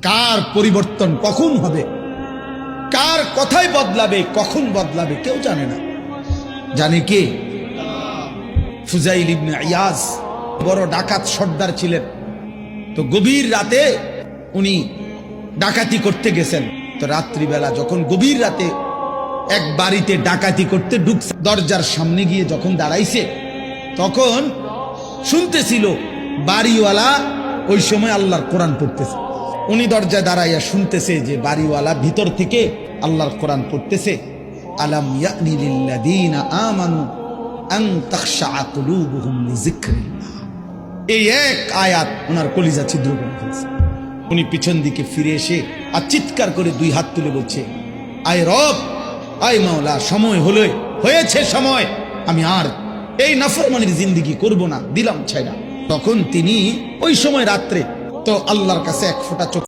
কার পরিবর্তন কখন হবে, কার কথাই বদলাবে, কখন বদলাবে কেউ জানে না। জানে কে? ফুজাইল ইবনে ইয়াজ বড় ডাকাত সর্দার ছিলেন। তো গভীর রাতে উনি ডাকাতি করতে গেছেন। তো রাত্রিবেলা যখন গভীর রাতে এক বাড়িতে ডাকাতি করতে ঢুকছে, দরজার সামনে গিয়ে যখন দাঁড়াইছে তখন শুনতেছিল বাড়িওয়ালা ওই সময় আল্লাহর কোরআন পড়তেছে। উনি দরজায় দাঁড়াইয়া শুনতেছে যে বাড়িওয়ালা ভিতর থেকে আল্লাহর কোরআন পড়তেছে, আলাম ইয়ানি লিল্লাযীনা আমানু আন তাখশা কুলুবুহুম লিযিকরিল্লাহ। এই এক আয়াত ওনার কলিজা ছিদ্র করে ফেলছে। উনি পিছন দিকে ফিরে এসে আর চিৎকার করে দুই হাত তুলে বলছে, আয় রব, আয় মাওলা, সময় হলো, হয়েছে সময়, আমি আর এই নাফরমানির জিন্দেগি করব না, দিলাম ছাইড়া। তখন তিনি ওই সময় রাত্রে তো আল্লাহর কাছে এক ফোঁটা চোখ